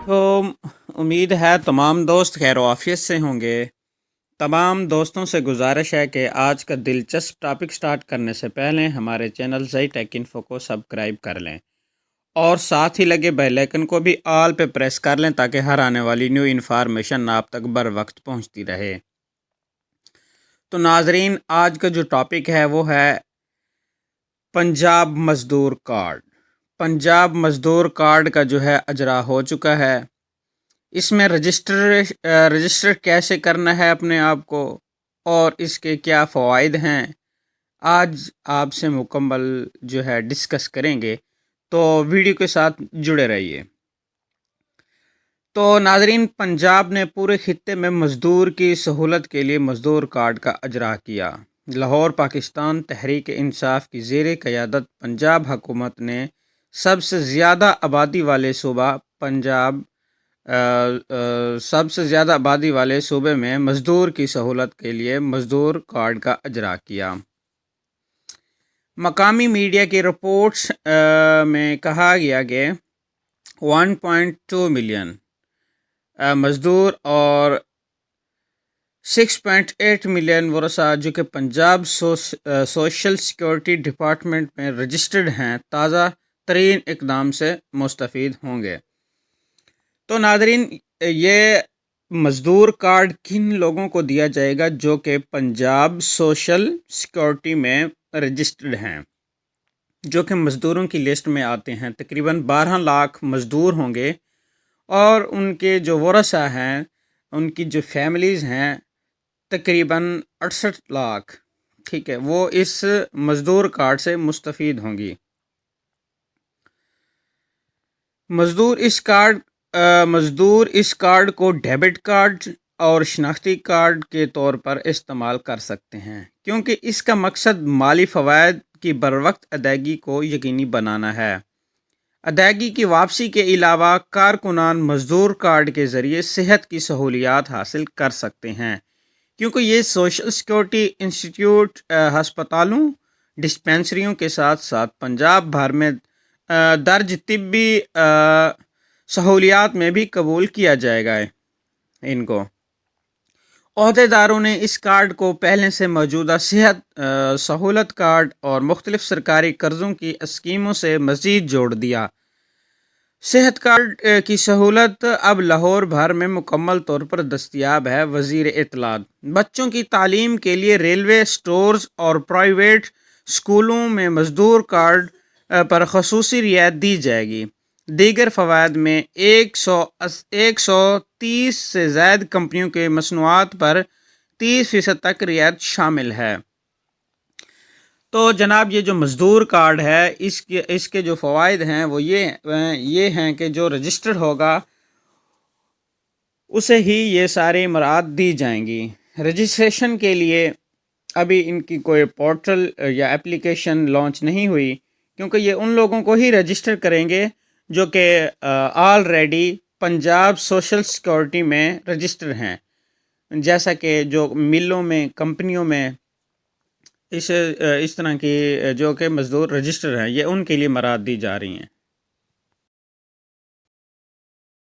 تو امید ہے تمام دوست خیر و عافیت سے ہوں گے۔ تمام دوستوں سے گزارش ہے کہ آج کا دلچسپ ٹاپک سٹارٹ کرنے سے پہلے ہمارے چینل زئی ٹیک انفو کو سبسکرائب کر لیں اور ساتھ ہی لگے بیل آئیکن کو بھی آل پہ پریس کر لیں تاکہ ہر آنے والی نیو انفارمیشن آپ تک بر وقت پہنچتی رہے۔ تو ناظرین، آج کا جو ٹاپک ہے وہ ہے پنجاب مزدور کارڈ۔ پنجاب مزدور کارڈ کا جو ہے اجرا ہو چکا ہے۔ اس میں رجسٹر کیسے کرنا ہے اپنے آپ کو اور اس کے کیا فوائد ہیں، آج آپ سے مکمل جو ہے ڈسکس کریں گے، تو ویڈیو کے ساتھ جڑے رہیے۔ تو ناظرین، پنجاب نے پورے خطے میں مزدور کی سہولت کے لیے مزدور کارڈ کا اجرا کیا۔ لاہور، پاکستان تحریک انصاف کی زیر قیادت پنجاب حکومت نے سب سے زیادہ آبادی والے صوبے میں مزدور کی سہولت کے لیے مزدور کارڈ کا اجرا کیا۔ مقامی میڈیا کی رپورٹس میں کہا گیا کہ 1.2 ملین مزدور اور 6.8 ملین ورثاء جو کہ پنجاب سوشل سیکورٹی ڈپارٹمنٹ میں رجسٹرڈ ہیں، تازہ ترین اقدام سے مستفید ہوں گے۔ تو ناظرین، یہ مزدور کارڈ کن لوگوں کو دیا جائے گا جو کہ پنجاب سوشل سیکورٹی میں رجسٹرڈ ہیں، جو کہ مزدوروں کی لسٹ میں آتے ہیں۔ تقریباً 12 لاکھ مزدور ہوں گے اور ان کے جو ورثاء ہیں، ان کی جو فیملیز ہیں، تقریباً 68 لاکھ، ٹھیک ہے، وہ اس مزدور کارڈ سے مستفید ہوں گی۔ مزدور اس کارڈ کو ڈیبٹ کارڈ اور شناختی کارڈ کے طور پر استعمال کر سکتے ہیں، کیونکہ اس کا مقصد مالی فوائد کی بروقت ادائیگی کو یقینی بنانا ہے۔ ادائیگی کی واپسی کے علاوہ کارکنان مزدور کارڈ کے ذریعے صحت کی سہولیات حاصل کر سکتے ہیں، کیونکہ یہ سوشل سیکورٹی انسٹیٹیوٹ ہسپتالوں، ڈسپنسریوں کے ساتھ ساتھ پنجاب بھر میں درج طبی سہولیات میں بھی قبول کیا جائے گا۔ ان کو عہدے داروں نے اس کارڈ کو پہلے سے موجودہ صحت سہولت کارڈ اور مختلف سرکاری قرضوں کی اسکیموں سے مزید جوڑ دیا۔ صحت کارڈ کی سہولت اب لاہور بھر میں مکمل طور پر دستیاب ہے۔ وزیر اطلاعات بچوں کی تعلیم کے لیے ریلوے اسٹورز اور پرائیویٹ اسکولوں میں مزدور کارڈ پر خصوصی رعایت دی جائے گی۔ دیگر فوائد میں 130 سے زائد کمپنیوں کے مصنوعات پر 30% تک رعایت شامل ہے۔ تو جناب، یہ جو مزدور کارڈ ہے، اس کے جو فوائد ہیں وہ یہ ہیں کہ جو رجسٹرڈ ہوگا اسے ہی یہ سارے مراعات دی جائیں گی۔ رجسٹریشن کے لیے ابھی ان کی کوئی پورٹل یا اپلیکیشن لانچ نہیں ہوئی، کیونکہ یہ ان لوگوں کو ہی رجسٹر کریں گے جو کہ آلریڈی پنجاب سوشل سیکورٹی میں رجسٹر ہیں، جیسا کہ جو ملوں میں، کمپنیوں میں اس طرح کی جو کہ مزدور رجسٹر ہیں، یہ ان کے لیے مراعات دی جا رہی ہیں۔